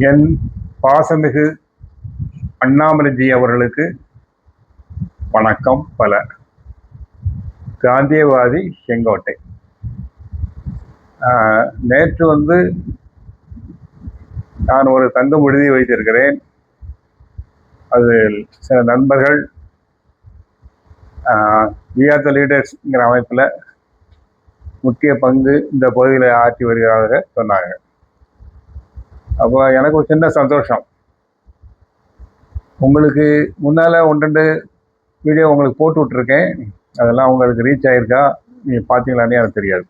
என் பாசமிகு அண்ணாமலைஜி அவர்களுக்கு வணக்கம் பல. காந்தியவாதி செங்கோட்டை. நேற்று நான் ஒரு தங்கும் விடுதி வைத்திருக்கிறேன். அதில் சில நண்பர்கள் வி ஆர் த லீடர்ஸ்ங்கிற அமைப்பில் முக்கிய பங்கு இந்த பகுதியில் ஆற்றி வருகிறார்கள் சொன்னாங்க. அப்போ எனக்கு ஒரு சின்ன சந்தோஷம். உங்களுக்கு முன்னால் 1-2 வீடியோ உங்களுக்கு போட்டு விட்ருக்கேன். அதெல்லாம் உங்களுக்கு ரீச் ஆகிருக்கா, நீங்கள் பார்த்தீங்களானே எனக்கு தெரியாது.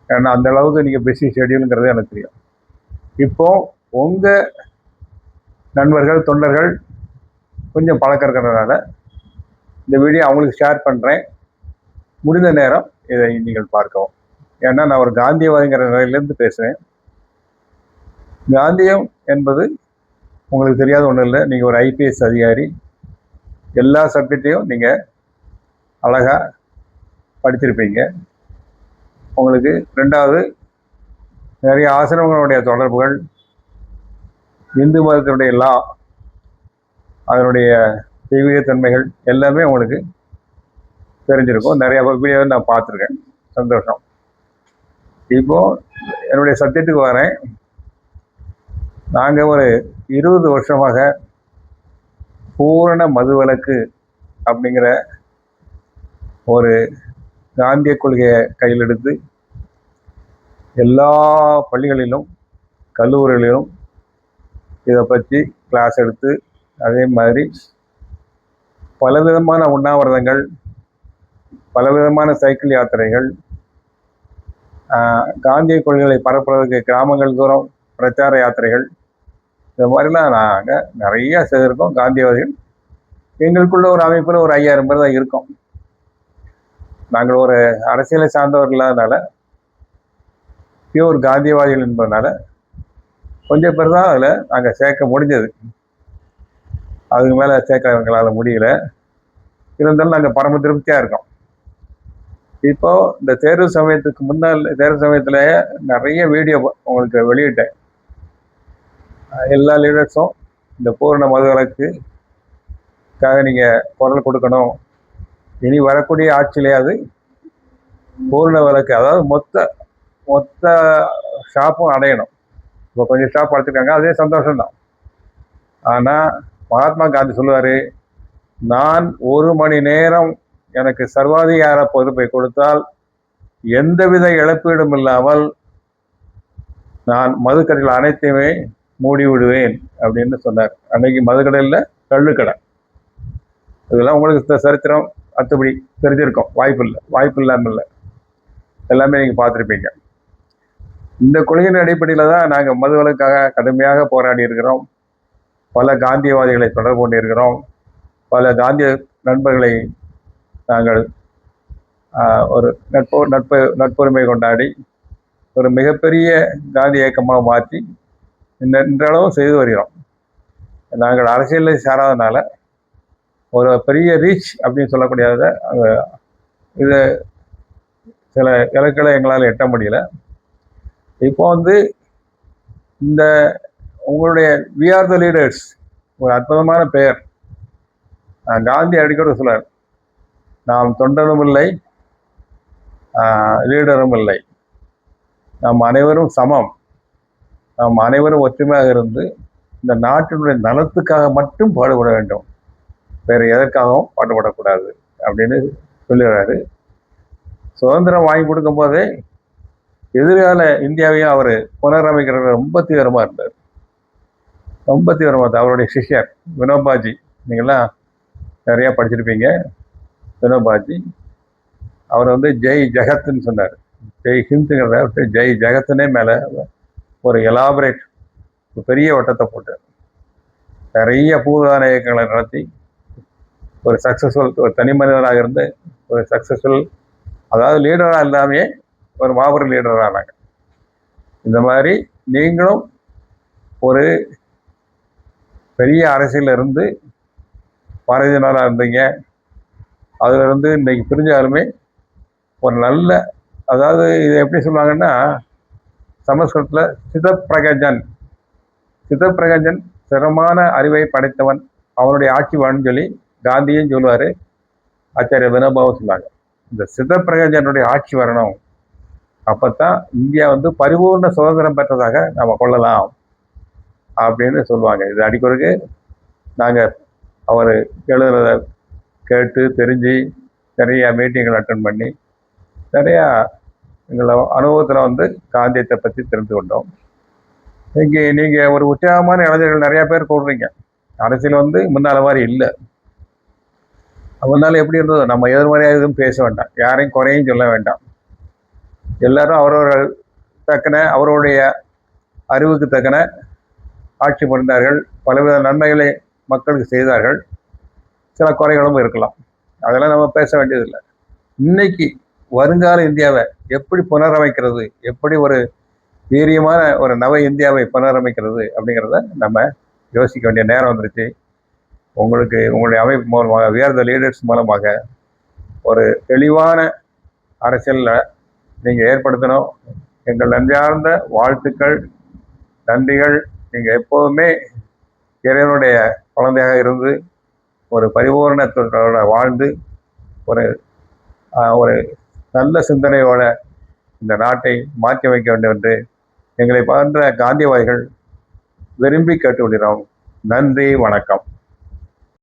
ஏன்னா அந்த அளவுக்கு நீங்கள் பிஸி ஷெடியூலுங்கிறது எனக்கு தெரியும். இப்போது உங்கள் நண்பர்கள் தொண்டர்கள் கொஞ்சம் பழக்கம் இருக்கிறதுனால இந்த வீடியோ அவங்களுக்கு ஷேர் பண்ணுறேன். முடிந்த நேரம் இதை நீங்கள் பார்க்கவும். ஏன்னா நான் ஒரு காந்தியவாதிங்கிற நிலையிலேருந்து பேசுகிறேன். காந்தியம் என்பது உங்களுக்கு தெரியாத ஒன்றும் இல்லை. நீங்கள் ஒரு ஐபிஎஸ் அதிகாரி, எல்லா சப்ஜெக்டையும் நீங்கள் அழகாக படிச்சிருப்பீங்க. உங்களுக்கு 2வது நிறைய ஆசிரமங்களுடைய தொடர்புகள், இந்து மதத்தினுடைய லா, அதனுடைய தெய்வீகத்தன்மைகள் எல்லாமே உங்களுக்கு தெரிஞ்சிருக்கும். நிறைய வீடியோ நான் பார்த்துருக்கேன். சந்தோஷம். இப்போது என்னுடைய சப்ஜெக்டுக்கு வரேன். நாங்கள் ஒரு 20 வருஷமாக பூரண மதுவிலக்கு அப்படிங்கிற ஒரு காந்திய கொள்கையை கையில் எடுத்து எல்லா பள்ளிகளிலும் கல்லூரிகளிலும் இதை பற்றி கிளாஸ் எடுத்து, அதே மாதிரி பலவிதமான உண்ணாவிரதங்கள், பலவிதமான சைக்கிள் யாத்திரைகள், காந்திய கொள்கைகளை பரப்புவதற்கு கிராமங்கள் தூரம் பிரச்சார யாத்திரைகள், இந்த மாதிரிலாம் நாங்கள் நிறையா செய்திருக்கோம். காந்தியவாதிகள் எங்களுக்குள்ள ஒரு அமைப்பில் ஒரு 5000 பேர் தான் இருக்கோம். நாங்கள் ஒரு அரசியலை சார்ந்தவர் இல்லாதனால, பியூர் காந்தியவாதிகள் என்பதனால கொஞ்சம் பேர் தான் அதில் நாங்கள் சேர்க்க முடிஞ்சது. அதுக்கு மேலே சேர்க்க எங்களால் முடியல. இருந்தாலும் நாங்கள் பரம திருப்தியாக இருக்கோம். இப்போது இந்த தேர்வு சமயத்துக்கு முன்னால், தேர்வு சமயத்தில் நிறைய வீடியோ உங்களுக்கு வெளியிட்டேன். எல்லா லீடர்ஸும் இந்த பூரண மதுவிலக்குக்காக நீங்கள் குரல் கொடுக்கணும். இனி வரக்கூடிய ஆட்சியிலேயாவது பூரண விலக்கு, அதாவது மொத்த ஷாப்பும் அடையணும். இப்போ கொஞ்சம் ஷாப் அடைச்சிருக்காங்க, அதே சந்தோஷம்தான். ஆனால் மகாத்மா காந்தி சொல்லுவார், நான் 1 மணி நேரம் எனக்கு சர்வாதிகார பொறுப்பை கொடுத்தால் எந்தவித இழப்பீடும் இல்லாமல் நான் மதுக்கடைகள் அனைத்தையுமே மூடி விடுவேன் அப்படின்னு சொன்னார். அன்னைக்கு மதுக்கடையில் கள்ளுக்கடை, இதெல்லாம் உங்களுக்கு சரித்திரம் அத்துப்படி தெரிஞ்சிருக்கும். வாய்ப்பு இல்லாமல் இல்லை, எல்லாமே நீங்கள் பார்த்துருப்பீங்க. இந்த கொள்கையின் அடிப்படையில் தான் நாங்கள் மதுவிலக்காக கடுமையாக போராடி இருக்கிறோம். பல காந்தியவாதிகளை தொடர்பு கொண்டிருக்கிறோம். பல காந்திய நண்பர்களை நாங்கள் ஒரு நட்புரிமை கொண்டாடி ஒரு மிகப்பெரிய காந்தி இயக்கமாக மாற்றி இன்றளவும் செய்து வருகிறோம். நாங்கள் அரசியலில் சாராதனால ஒரு பெரிய ரீச் அப்படின்னு சொல்லக்கூடியதை இது சில இலக்குகளை எங்களால் எட்ட முடியல. இப்போ இந்த உங்களுடைய வி ஆர் த லீடர்ஸ் ஒரு அற்புதமான பெயர். காந்தி அடிக்கடி சொல்றார், நாம் தொண்டரும் இல்லை, லீடரும் இல்லை, நாம் அனைவரும் சமம், நாம் அனைவரும் ஒற்றுமையாக இருந்து இந்த நாட்டினுடைய நலத்துக்காக மட்டும் பாடுபட வேண்டும், வேறு எதற்காகவும் பாடுபடக்கூடாது அப்படின்னு சொல்லுறாரு. சுதந்திரம் வாங்கி கொடுக்கும் போதே எதிர்கால இந்தியாவையும் அவர் புனரமைக்கிறது ரொம்ப தீவிரமாக இருந்தார். ரொம்ப தீவிரமாக. அவருடைய சிஷ்யர் வினோபாஜி, நீங்கள்லாம் நிறையா படிச்சிருப்பீங்க. வினோபாஜி அவர் ஜெய் ஜெகத்ன்னு சொன்னார். ஜெய் ஹிந்துங்கிறத விட்டு ஜெய் ஜெகத்துனே மேலே ஒரு எலாபரேட் பெரிய வட்டத்தை போட்டு நிறைய பூதான இயக்கங்களை நடத்தி ஒரு சக்ஸஸ்ஃபுல், ஒரு தனி மனிதனாக இருந்து ஒரு சக்ஸஸ்ஃபுல், அதாவது லீடராக இல்லாமே ஒரு மாபெரும் லீடராக ஆனாங்க. இந்த மாதிரி நீங்களும் ஒரு பெரிய அரசியலில் இருந்து பாரதிய ஜனதா இருந்தீங்க. அதிலிருந்து இன்றைக்கு பிரிஞ்சாலுமே ஒரு நல்ல, அதாவது இதை எப்படி சொல்லுவாங்கன்னா, சமஸ்கிருதத்தில் சிதப்பிரகஜன் சிதப்பிரகஞ்சன் சிரமமான அறிவை படைத்தவன், அவனுடைய ஆட்சி வேணும்னு சொல்லி காந்தியும் சொல்லுவாரு, ஆச்சாரிய வினோபாவும் சொன்னாங்க. இந்த சிதப்பிரகஞ்சனுடைய ஆட்சி வரணும், அப்பத்தான் இந்தியா பரிபூர்ண சுதந்திரம் பெற்றதாக நம்ம கொள்ளலாம் அப்படின்னு சொல்லுவாங்க. இது அடிக்கொருக்கு நாங்கள் அவர் எழுதுறத கேட்டு தெரிஞ்சு நிறைய மீட்டிங்கள் அட்டன் பண்ணி நிறையா எங்களை அனுபவத்தில் காந்தியத்தை பற்றி தெரிந்து கொண்டோம். இங்கே நீங்கள் ஒரு உற்சாகமான இளைஞர்கள் நிறையா பேர் கூடுறீங்க. அரசியல் முன்னால மாதிரி இல்லை. முன்னால எப்படி இருந்தது, நம்ம எதிர்மறையாக எதுவும் பேச வேண்டாம், யாரையும் குறையும் சொல்ல வேண்டாம். எல்லாரும் அவரவர்கள் தக்கன அவருடைய அறிவுக்கு தக்கன ஆட்சி புரிந்தார்கள், பலவித நன்மைகளை மக்களுக்கு செய்தார்கள். சில குறைகளும் இருக்கலாம், அதெல்லாம் நம்ம பேச வேண்டியதில்லை. இன்னைக்கு வருங்கால இந்தியாவை எப்படி புனரமைக்கிறது, எப்படி ஒரு வீரியமான ஒரு நவ இந்தியாவை புனரமைக்கிறது அப்படிங்கிறத நம்ம யோசிக்க வேண்டிய நேரம் வந்துருச்சு. உங்களுக்கு உங்களுடைய அமைப்பு மூலமாக, வேர் த லீடர்ஸ் மூலமாக ஒரு தெளிவான அரசியலில் நீங்கள் ஏற்படுத்தணும். எங்கள் நன்றியார்ந்த வாழ்த்துக்கள், நன்றிகள். நீங்கள் எப்போதுமே இறைவனுடைய குழந்தையாக இருந்து ஒரு பரிபூர்ணத்தோட வாழ்ந்து ஒரு ஒரு நல்ல சிந்தனையோட இந்த நாட்டை மாற்றி வைக்க வேண்டும் என்று எங்களை போன்ற காந்தியவாதிகள் விரும்பி கேட்டுக்கொள்கிறோம். நன்றி, வணக்கம்.